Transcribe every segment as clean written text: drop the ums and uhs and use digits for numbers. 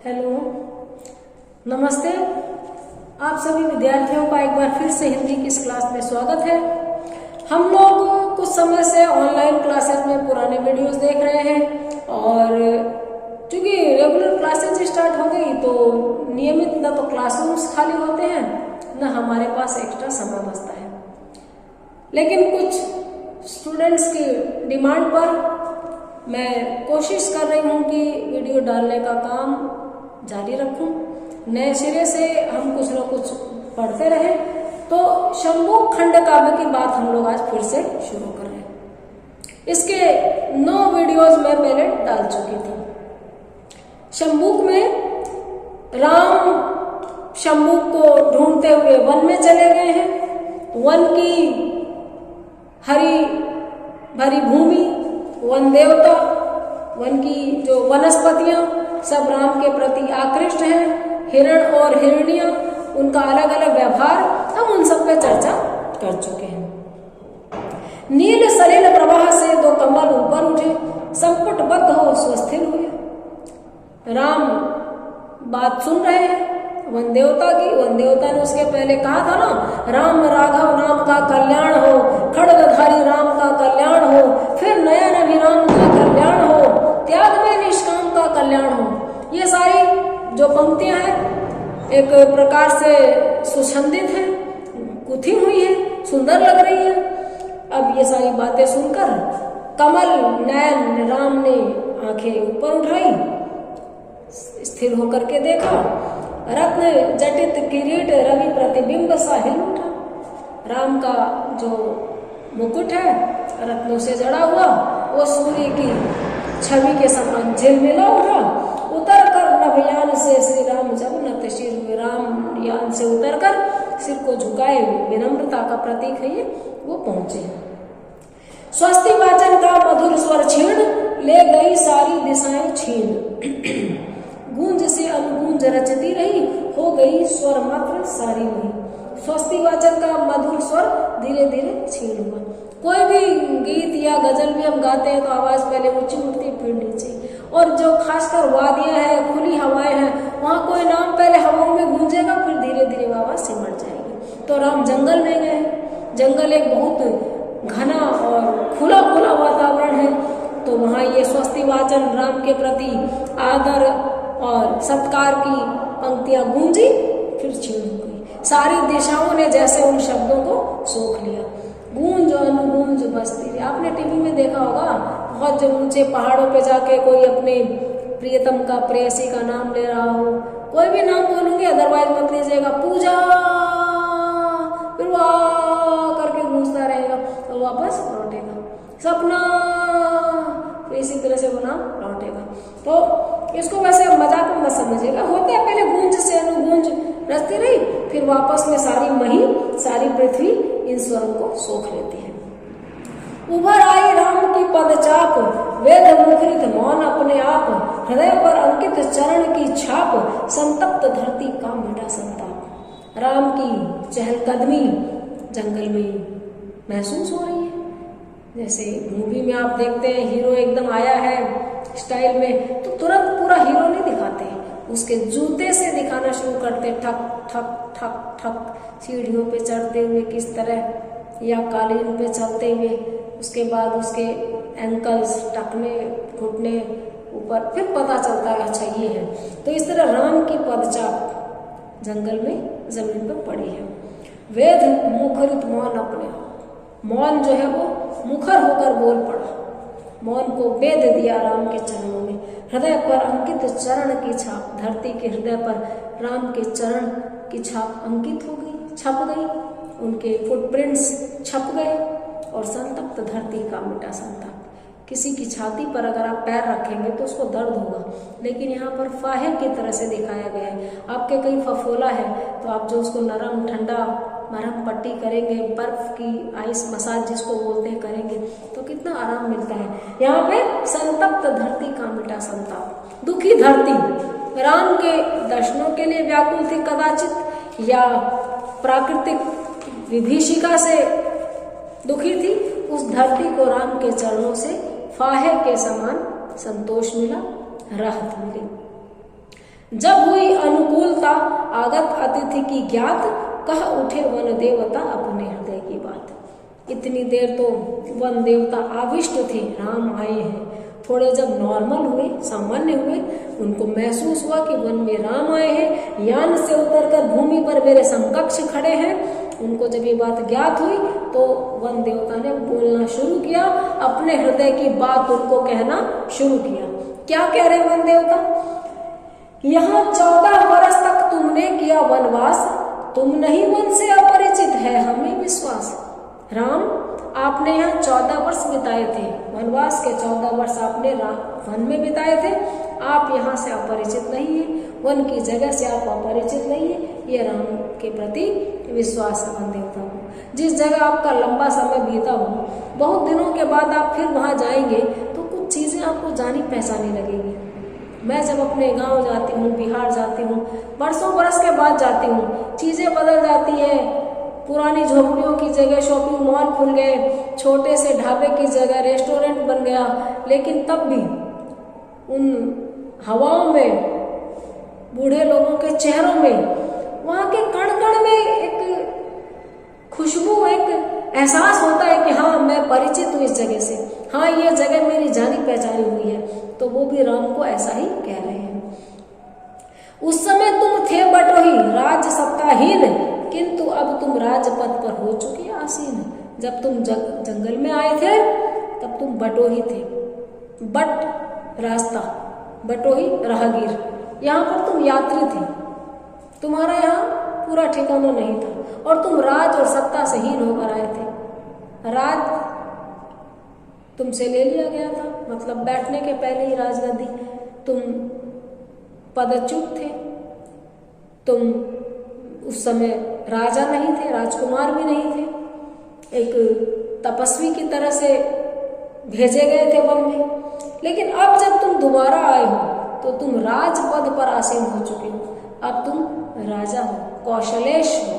Hello, नमस्ते। आप सभी विद्यार्थियों का एक बार फिर से हिंदी की इस क्लास में स्वागत है। हम लोग कुछ समय से ऑनलाइन क्लासेस में पुराने वीडियोस देख रहे हैं और चूंकि रेगुलर क्लासेस स्टार्ट हो गई तो नियमित न तो क्लासरूम्स खाली होते हैं न हमारे पास एक्स्ट्रा समय बचता है। लेकिन कुछ स्टूडेंट्स की डिमांड पर मैं कोशिश कर रही हूँ कि वीडियो डालने का काम जारी रखूं, नए सिरे से हम कुछ न कुछ पढ़ते रहें। तो शंबुक खंड काव्य की बात हम लोग आज फिर से शुरू कर रहे हैं। इसके 9 वीडियोस मैं पहले डाल चुकी थी। शंबुक में राम शंबुक को ढूंढते हुए वन में चले गए हैं। वन की हरी भरी भूमि, वन देवता, वन की जो वनस्पतियां सब राम के प्रति आकृष्ट हैं। हिरण और हिरनियां, उनका अलग अलग व्यवहार, हम उन सब पे चर्चा कर चुके हैं। नील सलिल प्रवाह से 2 कमल ऊपर उठे, संकटबद्ध हो स्वस्थिर हुए। राम बात सुन रहे हैं वन देवता की। वन देवता ने उसके पहले कहा था ना, राम राघव नाम का कल्याण हो, खड्गधारी राम का कल्याण हो, फिर नयन अभिराम का कल्याण हो, त्याग में निष्काम का कल्याण हो। ये सारी जो पंक्तियां हैं एक प्रकार से सुछंदित हैं, गुथी हुई है, सुंदर लग रही है। अब ये सारी बातें सुनकर कमल नयन राम ने आंखें ऊपर उठाई, स्थिर होकर के देखा। रत्न जटित किरीट रवि प्रतिबिंब सा हिल उठा। राम का जो मुकुट है रत्नों से जड़ा हुआ, वो सूर्य की छवि के समान झिलमिला उठा। उतर कर नभयान से श्री राम जब नतशीर हुए। राम यान से उतरकर सिर को झुकाए हुए, विनम्रता का प्रतीक है ये, वो पहुंचे। स्वस्ति वाचन का मधुर स्वर छीण, ले गई सारी दिशाएं छीन। गूंज से अनुगूंज रचती रही, हो गई स्वर मात्र सारी वही। स्वस्ति वाचन का मधुर स्वर धीरे धीरे छीन हुआ। कोई भी गीत या गजल भी हम गाते हैं तो आवाज पहले ऊंची उठती है फिर नीचे। और जो खासकर वादियां हैं, खुली हवाएं हैं, वहां कोई नाम पहले हवाओं में गूंजेगा फिर धीरे धीरे आवाज सिमट जाएगी। तो राम जंगल में गए। जंगल एक बहुत घना और खुला खुला वातावरण है, तो वहां ये स्वस्ति वाचन राम के प्रति आदर और सत्कार की पंक्तियां गूंजी, फिर छीन हो गई। सारी दिशाओं ने जैसे उन शब्दों को सोख लिया। गूंज अनुगूंज बसती रही। आपने टीवी में देखा होगा, बहुत जब ऊंचे पहाड़ों पे जाके कोई अपने प्रियतम का, प्रेयसी का नाम ले रहा हो, कोई भी नाम बोलूंगे अदरवाइज मत लीजिएगा, पूजा, फिर वाह करके गूंजता रहेगा तो वापस लौटेगा। सपना, तो इसी तरह से वो नाम लौटेगा। तो इसको वैसे मजाक में मत समझिएगा। होता है पहले गूंज से अनुगूंज रचती रही, फिर वापस में सारी मही, सारी पृथ्वी इन स्वरों को सोख लेती है। उभर आई राम की पदचाप, वेद मुखरित मौन अपने आप, हृदय पर अंकित चरण की छाप, संतप्त धरती का मिटा संताप। राम की चहलकदमी जंगल में महसूस हो रही है। जैसे मूवी में आप देखते हैं हीरो एकदम आया है स्टाइल में, तो तुरंत पूरा हीरो नहीं दिखाते हैं, उसके जूते से दिखाना शुरू करते, ठक ठक ठक ठक सीढ़ियों पे चढ़ते हुए किस तरह, या कालीन पे चलते हुए, उसके बाद उसके एंकल्स, टखने, घुटने ऊपर, फिर पता चलता है अच्छा ये है। तो इस तरह राम की पदचाप जंगल में जमीन पर पड़ी है। वेद मुखरित मौन अपने आप, मौन जो है वो मुखर होकर बोल पड़ा। मौन को वेद दिया राम के चरणों में। हृदय पर अंकित चरण की छाप, धरती के हृदय पर राम के चरण की छाप अंकित हो गई, छप गई, उनके फुटप्रिंट्स छप गए। और संतप्त धरती का मिटा संताप। किसी की छाती पर अगर आप पैर रखेंगे तो उसको दर्द होगा, लेकिन यहाँ पर फाहे की तरह से दिखाया गया है। आपके कहीं फफोला है तो आप जो उसको नरम ठंडा मरहम पट्टी करेंगे, बर्फ की आइस मसाज जिसको बोलते हैं करेंगे, तो कितना आराम मिलता है। यहाँ पे संतप्त धरती का मिटा संताप। दुखी धरती राम के दर्शनों के लिए व्याकुल थी कदाचित, या प्राकृतिक विभीषिका से दुखी थी। उस धरती को राम के चरणों से फाहे के समान संतोष मिला, राहत मिली। जब हुई अनुकूलता आगत अतिथि की ज्ञात, कह उठे वन देवता अपने हृदय की बात। इतनी देर तो वन देवता आविष्ट थे, राम आए हैं। थोड़े जब नॉर्मल हुए, सामान्य हुए, उनको महसूस हुआ कि वन में राम आए हैं, यान से उतरकर भूमि पर मेरे समकक्ष खड़े हैं। उनको जब ये बात ज्ञात हुई तो वन देवता ने बोलना शुरू किया, अपने हृदय की बात उनको कहना शुरू किया। क्या कह रहे वन देवता? यहाँ 14 वर्ष तक तुमने किया वनवास, तुम नहीं वन से अपरिचित है हमें विश्वास। राम, आपने यहाँ 14 वर्ष बिताए थे, वनवास के 14 वर्ष आपने वन में बिताए थे। आप यहाँ से अपरिचित नहीं है, वन की जगह से आप अपरिचित नहीं है। ये राम के प्रति विश्वास है वन देवता को। जिस जगह आपका लंबा समय बीता हो, बहुत दिनों के बाद आप फिर वहाँ जाएंगे तो कुछ चीजें आपको जानी पहचानी लगेगी। मैं जब अपने गांव जाती हूँ, बिहार जाती हूँ, बरसों बरस के बाद जाती हूँ, चीजें बदल जाती है। पुरानी झोपड़ियों की जगह शॉपिंग मॉल खुल गए, छोटे से ढाबे की जगह रेस्टोरेंट बन गया, लेकिन तब भी उन हवाओं में, बूढ़े लोगों के चेहरों में, वहाँ के कण कण में एक खुशबू, एक एहसास होता है कि हाँ मैं परिचित हूँ इस जगह से, हाँ ये जगह मेरी जानी पहचानी हुई है। तो वो भी राम को ऐसा ही कह रहे हैं। उस समय तुम थे बटोही राज सत्ताहीन, किंतु अब तुम राजपद पर हो चुके आसीन। जब तुम जंगल में आए थे तब तुम बटोही थे, बट रास्ता, बटोही राहगीर, यहाँ पर तुम यात्री थे, तुम्हारा यहाँ पूरा ठिकाना नहीं था और तुम राज और सत्ता से हीन होकर आए थे। राज तुमसे ले लिया गया था, मतलब बैठने के पहले ही राजगद्दी, तुम पदच्युत थे, तुम उस समय राजा नहीं थे, राजकुमार भी नहीं थे, एक तपस्वी की तरह से भेजे गए थे वन में। लेकिन अब जब तुम दोबारा आए हो तो तुम राजपद पर आसीन हो चुके हो, अब तुम राजा हो, कौशलेश हो,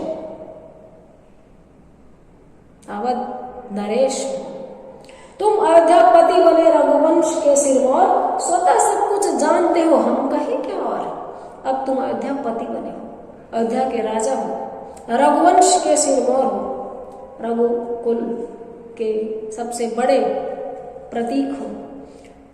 अवध नरेश हो। तुम अयोध्यापति बने रघुवंश के सिरमौर, स्वतः सब कुछ जानते हो हम कहे क्या और। अब तुम अयोध्यापति बने हो, अयोध्या के राजा हो, रघुवंश के सिरमौर हो, रघुकुल के सबसे बड़े प्रतीक हो,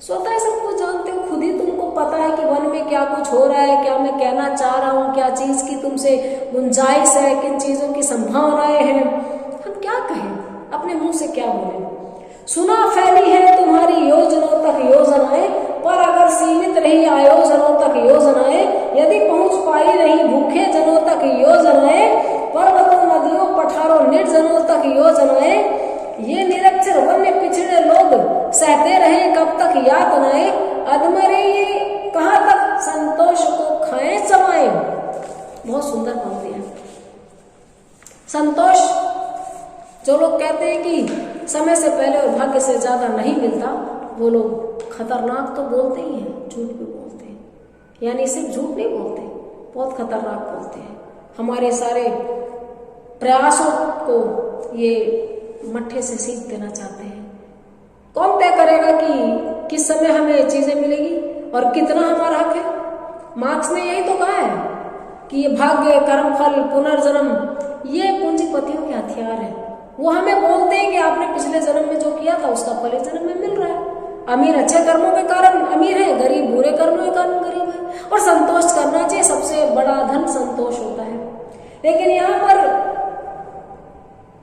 स्वतः सब कुछ जानते हो। खुद ही तुमको पता है कि वन में क्या कुछ हो रहा है, क्या मैं कहना चाह रहा हूँ, क्या चीज की तुमसे गुंजाइश है, किन चीजों की संभावनाएं हैं। हम क्या कहें, अपने मुंह से क्या बोले। सुना फैली है तुम्हारी योजनाओं तक योजनाएं, पर अगर सीमित रही आयोजनों तक योजनाएं, यदि पहुंच पाई नहीं भूखे जनों तक योजनाएं, पर्वतों नदियों पठारों निर्जनों तक योजनाएं, ये निरक्षर वन्य पिछड़े लोग सहते रहे कब तक यातनाएं, अधमरे ये कहाँ तक संतोष को खाएं समाए। बहुत सुंदर पंक्ति है। संतोष, जो लोग कहते हैं कि समय से पहले और भाग्य से ज्यादा नहीं मिलता, वो लोग खतरनाक तो बोलते ही हैं, झूठ भी बोलते हैं। यानी सिर्फ झूठ नहीं बोलते, बहुत खतरनाक बोलते हैं। हमारे सारे प्रयासों को ये मट्ठे से सीख देना चाहते हैं। कौन तय करेगा कि किस समय हमें चीजें मिलेगी और कितना हमारा हक है? मार्क्स ने यही तो कहा है कि ये भाग्य, कर्मफल, पुनर्जन्म, ये पूंजीपतियों के हथियार है। वो हमें बोलते हैं कि आपने पिछले जन्म में जो किया था उसका फल इस जन्म में मिल रहा है। अमीर अच्छे कर्मों के कारण अमीर है, गरीब बुरे कर्मों के कारण गरीब है। और संतोष करना चाहिए, सबसे बड़ा धन संतोष होता है। लेकिन यहाँ पर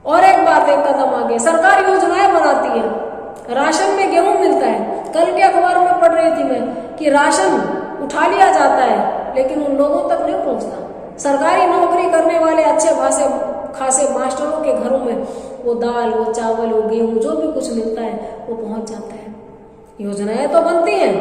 और एक बात, एक कदम आगे, सरकार योजनाएं बनाती है, राशन में गेहूं मिलता है। कल के अखबार में पढ़ रही थी मैं कि राशन उठा लिया जाता है लेकिन उन लोगों तक नहीं पहुंचता। सरकारी नौकरी करने वाले अच्छे खासे मास्टरों के घरों में वो दाल, वो चावल, वो गेहूं, जो भी कुछ मिलता है वो पहुंच जाता है। योजनाएं तो बनती हैं,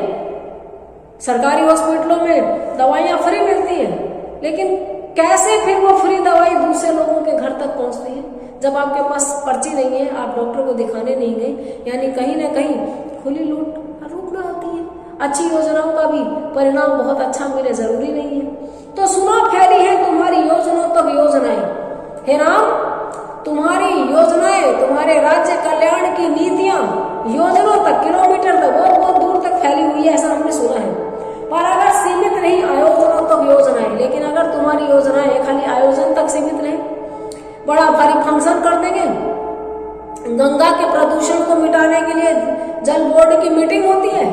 सरकारी हॉस्पिटलों में दवाइयां फ्री मिलती हैं, लेकिन कैसे फिर वो फ्री दवाई दूसरे लोगों के घर तक पहुंचती है जब आपके पास पर्ची नहीं है, आप डॉक्टर को दिखाने नहीं गए। यानी कहीं ना कहीं खुली लूट रूप में होती है। अच्छी योजनाओं का भी परिणाम बहुत अच्छा मिले जरूरी नहीं है। तो सुना फैली है तुम्हारी योजनाओं तक योजनाएं, हे राम तुम्हारी योजनाएं, तुम्हारे राज्य कल्याण की नीतियां योजनाओं तक, किलोमीटर तक, बहुत बहुत दूर तक फैली हुई है, ऐसा हमने सुना है। पर अगर सीमित नहीं आयोजनों तक आयोजन तक सीमित रहे। बड़ा भारी फंक्शन कर देंगे, गंगा के प्रदूषण को मिटाने के लिए जल बोर्ड की मीटिंग होती है,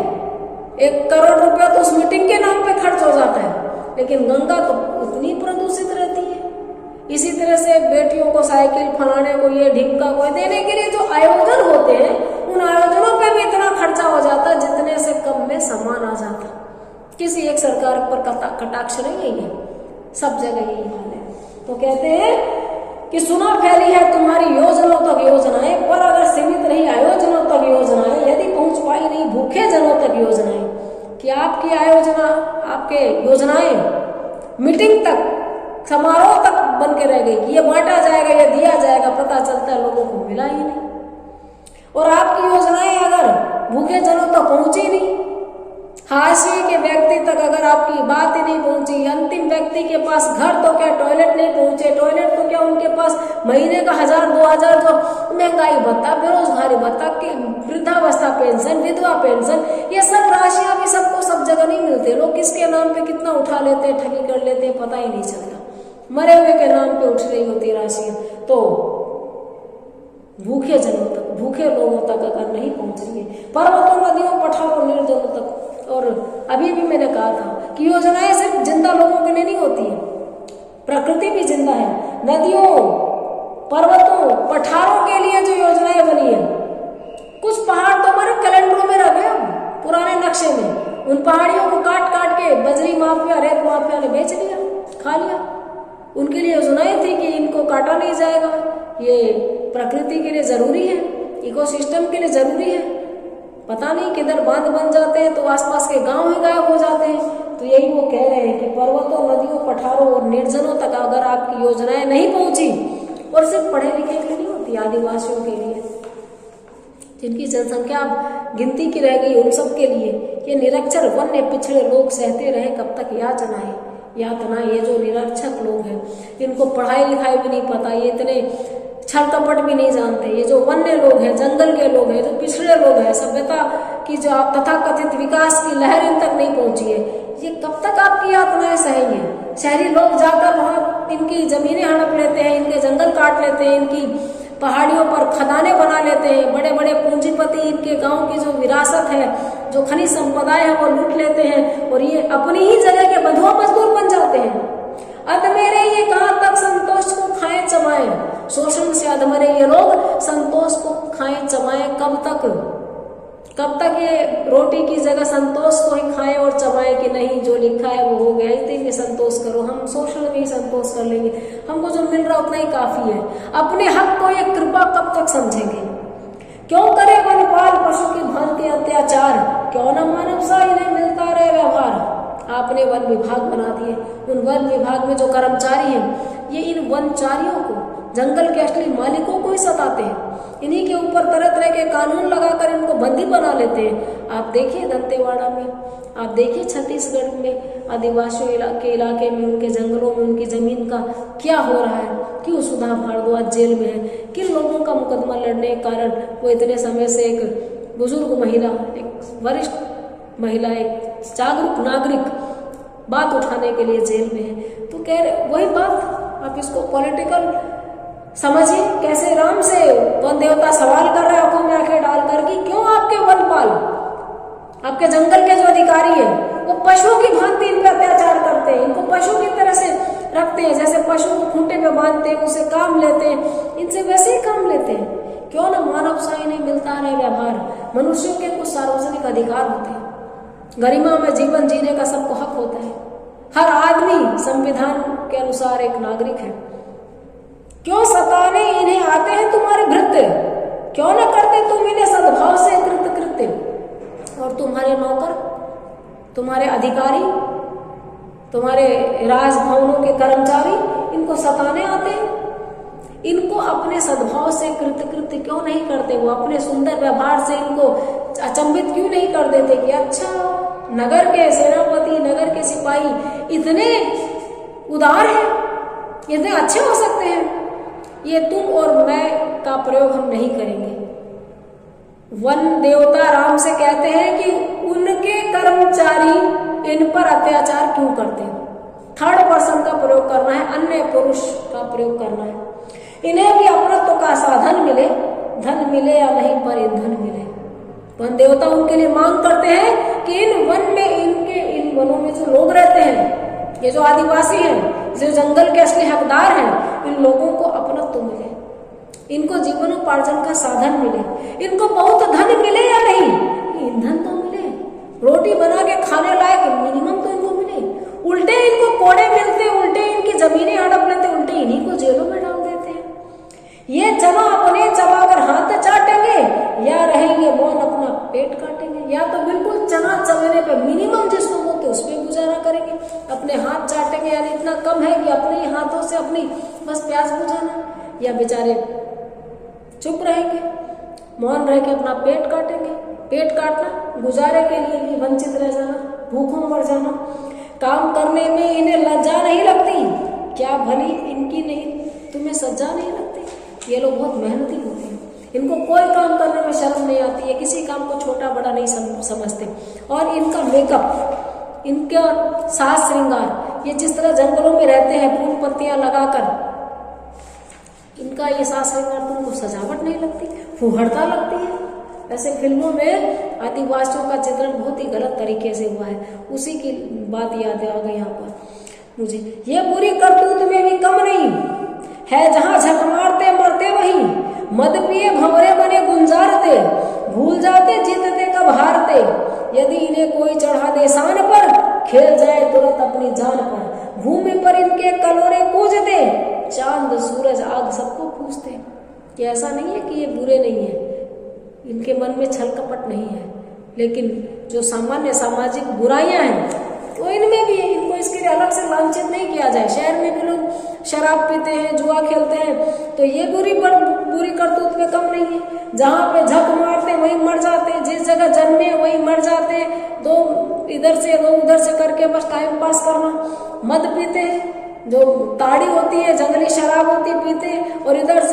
1 करोड़ रुपया तो उस मीटिंग के नाम पे खर्च हो जाता है, लेकिन गंगा तो उतनी प्रदूषित रहती है। इसी तरह से बेटियों को साइकिल, फलाने को ये ढिमका को देने के लिए जो आयोजन होते हैं, उन आयोजनों पे भी इतना खर्चा हो जाता जितने से कम में सामान आ जाता। किसी एक सरकार पर कटाक्ष नहीं है, सब जगह यही हाल है। तो कहते हैं कि सुना फैली है तुम्हारी योजनाओं तक योजनाएं, पर अगर सीमित रही आयोजनों तक योजनाएं, यदि पहुंच पाई नहीं भूखे जनों तक योजनाएं, कि आपकी आयोजना, आपके योजनाएं मीटिंग तक, समारोह तक बन के रह गई कि ये बांटा जाएगा, ये दिया जाएगा, पता चलता है लोगों को मिला ही नहीं। और आपकी योजनाएं अगर भूखे जनों तक पहुंची नहीं, हाशिए के व्यक्ति तक अगर आपकी बात ही नहीं पहुंची, अंतिम व्यक्ति के पास घर तो क्या टॉयलेट नहीं पहुंचे, टॉयलेट तो क्या उनके पास महीने का 1000-2000 जो महंगाई भत्ता, बेरोजगारी भत्ता, वृद्धावस्था पेंशन, विधवा पेंशन, ये सब राशियां भी सबको सब जगह नहीं मिलते। लोग किसके नाम पे कितना उठा लेते हैं, ठगी कर लेते हैं, पता ही नहीं चलता। मरे हुए के नाम पे उठ रही होती राशियां, तो भूखे जनों तक, भूखे लोगों तक अगर नहीं पहुंच रही है, पर्वतों, नदियों, पठारों, निर्जनों तक। और अभी भी मैंने कहा था कि योजनाएं सिर्फ जिंदा लोगों के लिए नहीं होती है, प्रकृति भी जिंदा है। नदियों, पर्वतों, पठारों के लिए जो योजनाएं बनी है, कुछ पहाड़ तो हमारे कैलेंडरों में रह गए पुराने नक्शे में, उन पहाड़ियों को काट काट के बजरी माफिया, रेत माफिया ने बेच लिया, खा लिया। उनके लिए योजनाएं थी कि इनको काटा नहीं जाएगा, ये प्रकृति के लिए जरूरी है, इकोसिस्टम के लिए जरूरी है। पता नहीं किधर बांध बन जाते हैं तो आसपास के गांव ही गायब हो जाते हैं। तो यही वो कह रहे हैं कि पर्वतों, नदियों, पठारों और निर्जनों तक अगर आपकी योजनाएं नहीं पहुंची, और सिर्फ पढ़े लिखे के लिए नहीं होती, आदिवासियों के लिए, जिनकी जनसंख्या गिनती की रह गई, उन सब के लिए, ये निरक्षर वन्य पिछड़े लोग सहते रहे कब तक यातना। ये जो निरक्षर लोग हैं, इनको पढ़ाई लिखाई भी नहीं पता, ये इतने छल कपट भी नहीं जानते, ये जो वन्य लोग हैं, जंगल के लोग हैं, जो पिछड़े लोग हैं, सभ्यता की जो तथाकथित विकास की लहर इन तक नहीं पहुंची है, ये कब तक आपकी यातनाएं सहेंगे। शहरी लोग जाकर वहां इनकी जमीनें हड़प लेते हैं, इनके जंगल काट लेते हैं, इनकी पहाड़ियों पर खदानें बना लेते हैं, बड़े बड़े पूंजीपति इनके गांव की जो विरासत है, जो खनिज संपदाएं है, वो लूट लेते हैं, और ये अपनी ही जगह के बंधुआ मजदूर बन जाते हैं। अधमेरे ये कहाँ तक संतोष को खाए चबाए, शोषण से अधमरे ये लोग संतोष को खाए चबाए कब तक ये रोटी की जगह संतोष को ही खाए और चबाए कि नहीं जो लिखा है वो हो गया, इतने संतोष करो, हम शोषण में ही संतोष कर लेंगे, हमको जो मिल रहा उतना ही काफी है। अपने हक को ये कृपा कब तक समझेंगे। क्यों करे वनपाल पशु की भांति अत्याचार, क्यों न मानव सा इन्हें मिलता रहे व्यवहार। आपने वन विभाग बना दिए, उन वन विभाग में जो कर्मचारी हैं, ये इन वनचारियों को, जंगल के असली मालिकों को ही सताते हैं, इन्हीं के ऊपर तरह तरह के कानून लगाकर इनको बंदी बना लेते हैं। आप देखिए दंतेवाड़ा में, आप देखिए छत्तीसगढ़ में, आदिवासियों के इलाके में, उनके जंगलों में उनकी जमीन का क्या हो रहा है। क्यों सुधा भारद्वाज जेल में है, किन लोगों का मुकदमा लड़ने के कारण वो इतने समय से एक बुजुर्ग महिला, एक वरिष्ठ महिला, एक जागरूक नागरिक बात उठाने के लिए जेल में है। तो कह रहे वही बात, आप इसको पॉलिटिकल समझिए, कैसे राम से वन देवता सवाल कर रहे हैं आंखों में आंखें डालकर कि क्यों आपके वनपाल, आपके जंगल के जो अधिकारी हैं, वो पशुओं की भांति इन पर अत्याचार करते हैं, इनको पशु की तरह से रखते हैं, जैसे पशु को खूंटे में बांधते हैं, उसे काम लेते हैं, इनसे वैसे ही काम लेते हैं। क्यों ना मानव सा इन्हें मिलता रहे व्यवहार। मनुष्यों के कुछ सार्वजनिक अधिकार होते हैं, गरिमा में जीवन जीने का सबको हक होता है, हर आदमी संविधान के अनुसार एक नागरिक है। क्यों सताने इन्हें आते हैं तुम्हारे भृत्य, क्यों न करते तुम इन्हें सद्भाव से कृत्य, और तुम्हारे नौकर, तुम्हारे अधिकारी, तुम्हारे राजभवनों के कर्मचारी इनको सताने आते हैं। इनको अपने सद्भाव से कृत्य क्यों नहीं करते, वो अपने सुंदर व्यवहार से इनको अचंभित क्यों नहीं कर देते कि अच्छा नगर के सेनापति, नगर के सिपाही इतने उदार हैं, इतने अच्छे हो सकते हैं, ये तुम और मैं का प्रयोग हम नहीं करेंगे। वन देवता राम से कहते हैं कि उनके कर्मचारी इन पर अत्याचार क्यों करते हैं। थर्ड पर्सन का प्रयोग करना है, अन्य पुरुष का प्रयोग करना है। इन्हें भी अपनत्व का साधन मिले, धन मिले या नहीं पर ईंधन मिले। वन देवता उनके लिए मांग करते हैं कि इन वन में, इन वनों में जो लोग रहते हैं, ये जो आदिवासी हैं, जो जंगल के असली हकदार हैं, इन लोगों को अपनत्व मिले, इनको जीवनोपार्जन का साधन मिले, इनको बहुत धन मिले या नहीं, ईंधन तो मिले, रोटी बना के खाने लायक मिनिमम तो इनको मिले। उल्टे इनको कोड़े मिलते, उल्टे इनकी जमीनें हड़प लेते, उल्टे इन्हीं को जेलों में डाल देते हैं। ये चना अपने चबाकर हाथ चाटेंगे या रहेंगे मौन अपना पेट काटेंगे, या तो बिल्कुल चना चबेने पे मिनिमम जिसको बोलते उस पर गुजारा करेंगे, अपने हाथ चाटेंगे, यानी इतना कम है कि अपने ही हाथों से अपनी बस प्यास बुझाना, या बेचारे चुप रहेंगे, मौन रह के अपना पेट काटेंगे। पेट काटना, गुजारे के लिए भी वंचित रह जाना, भूखों मर जाना। काम करने में इन्हें लज्जा नहीं लगती, क्या भली इनकी नहीं तुम्हें सज्जा नहीं लगती। ये लोग बहुत मेहनती होते हैं, इनको कोई काम करने में शर्म नहीं आती है, किसी काम को छोटा बड़ा नहीं समझते। और इनका मेकअप, इनका साज श्रृंगार, ये जिस तरह जंगलों में रहते हैं फूल पत्तियां लगाकर, इनका ये साज श्रृंगार तो उनको सजावट नहीं लगती, फुहड़ता लगती है। ऐसे फिल्मों में आदिवासियों का चित्रण बहुत ही गलत तरीके से हुआ है, उसी की बात याद आ गई यहाँ पर मुझे। ये बुरी करतूत में भी कम नहीं है, जहाँ झक मारते मरते वहीं, मद पिए भंवरे बने गुंजारते, भूल जाते जीतते कब हारते, यदि इन्हें कोई चढ़ा दे शान पर, खेल जाए तुरंत अपनी जान पर, भूमि पर इनके कलोरे कूजते, चांद सूरज आग सबको पूछते। कि ऐसा नहीं है कि ये बुरे नहीं है, इनके मन में छल कपट नहीं है, लेकिन जो सामान्य सामाजिक बुराइयां हैं तो इनमें भी है, इनको इसके लिए अलग से लांछित नहीं किया जाए। शहर में भी लोग शराब पीते हैं, जुआ खेलते हैं, तो ये बुरी करतूत में कम नहीं है। जहाँ पे झक मारते वहीं मर जाते, जिस जगह जन्मे वहीं मर जाते, दो इधर से दो उधर से करके बस टाइम पास करना। मद पीते हैं, जो ताड़ी होती है, जंगली शराब होती है, पीते, और इधर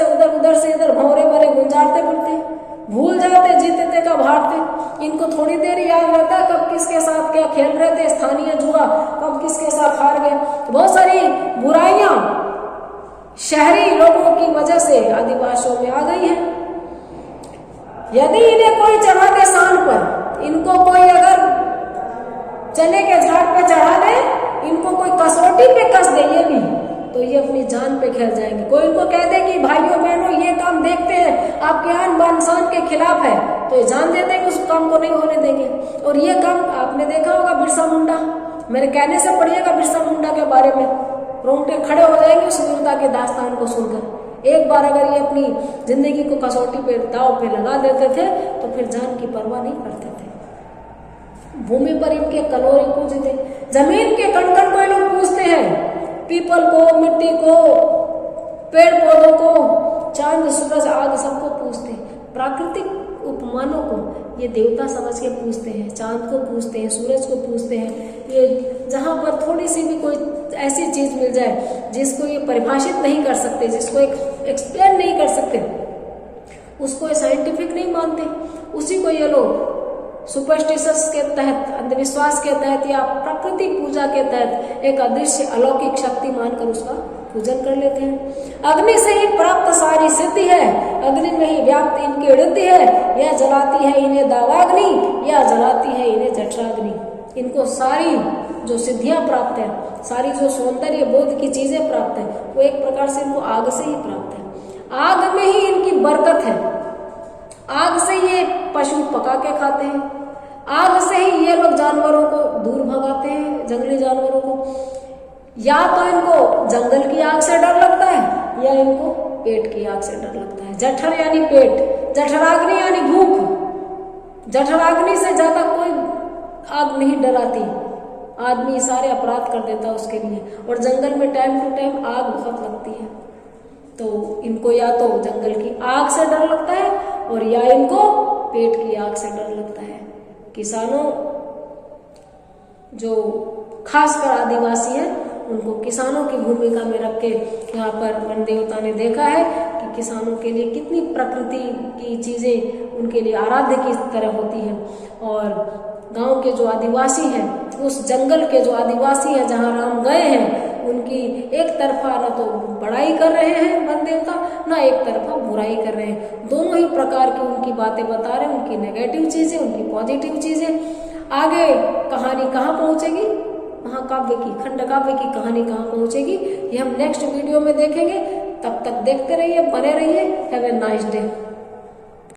से इधर भंवरे भरे गुंजारते फिरते, भूल जाते जीतते कब हारते। इनको थोड़ी देर याद रहता है कब किसके साथ क्या खेल रहे थे, स्थानीय जुआ, कब किसके साथ हार गए। बहुत सारी बुराइयां शहरी लोगों की वजह से आदिवासियों में आ गई हैं। यदि इन्हें कोई चढ़ा दे शान पर, इनको कोई अगर चने के झाड़ पे चढ़ा दे, इनको कोई कसौटी पे कस दे ये भी, तो ये अपनी जान पे खेल जाएंगे। कोई इनको कह दे कि भाइयों बहनों ये काम देखते हैं आपके आन बान शान के खिलाफ है, तो ये जान देते हैं कि उस काम को नहीं होने देंगे। और ये काम आपने देखा होगा बिरसा मुंडा, मेरे कहने से पढ़िएगा बिरसा मुंडा के बारे में, रोंगटे खड़े हो जाएंगे उस वीरता के दास्तान को सुनकर। एक बार अगर ये अपनी जिंदगी को कसौटी पे दाव पे लगा देते थे तो फिर जान की परवाह नहीं करते थे। भूमि पर इनके कलोरे पूजते, जमीन के कण कण को लोग पूजते हैं, पीपल को, मिट्टी को, पेड़ पौधों को, चांद सूरज आग सबको पूजते हैं। प्राकृतिक उपमानों को ये देवता समझ के पूजते हैं, चांद को पूजते हैं, सूरज को पूजते हैं। ये जहाँ पर थोड़ी सी भी कोई ऐसी चीज मिल जाए जिसको ये परिभाषित नहीं कर सकते, जिसको एक्सप्लेन नहीं कर सकते, उसको ये साइंटिफिक नहीं मानते, उसी को ये लोग सुपरस्टिशंस के तहत, अंधविश्वास के तहत या प्रकृति पूजा के तहत एक अदृश्य अलौकिक शक्ति मानकर उसका पूजन कर लेते हैं। अग्नि से ही प्राप्त सारी सिद्धि है, अग्नि में ही व्याप्त इनकी रिद्धि है, यह जलाती है इन्हें दावाग्नि, या जलाती है इन्हें जठराग्नि। इनको सारी जो सिद्धियां प्राप्त है, सारी जो सौंदर्य बोध की चीजें प्राप्त है, वो एक प्रकार से इनको आग से ही प्राप्त है। आग में ही इनकी बरकत है, आग से ये पशु पका के खाते हैं, आग से ही ये लोग जानवरों को दूर भगाते हैं, जंगली जानवरों को। या तो इनको जंगल की आग से डर लगता है या इनको पेट की आग से डर लगता है। जठर यानी पेट, जठराग्नि यानी भूख। जठराग्नि से ज्यादा कोई आग नहीं डराती, आदमी सारे अपराध कर देता उसके लिए। और जंगल में टाइम टू टाइम आग बहुत लगती है, तो इनको या तो जंगल की आग से डर लगता है और या इनको पेट की आग से डर लगता है। किसानों, जो खासकर आदिवासी हैं, उनको किसानों की भूमिका में रख के यहाँ पर वन देवता ने देखा है कि किसानों के लिए कितनी प्रकृति की चीजें उनके लिए आराध्य की तरह होती है। और गांव के जो आदिवासी हैं, उस जंगल के जो आदिवासी हैं जहां राम गए हैं, उनकी एक तरफा ना तो बड़ाई कर रहे हैं वन देवता, ना एक तरफा बुराई कर रहे हैं। दोनों ही प्रकार की उनकी बातें बता रहे हैं, उनकी नेगेटिव चीजें, उनकी पॉजिटिव चीजें। आगे कहानी कहाँ पहुंचेगी, महाकाव्य की, खंड काव्य की कहानी कहाँ पहुंचेगी, ये हम नेक्स्ट वीडियो में देखेंगे। तब तक देखते रहिए, बने रहिए। Have a nice day.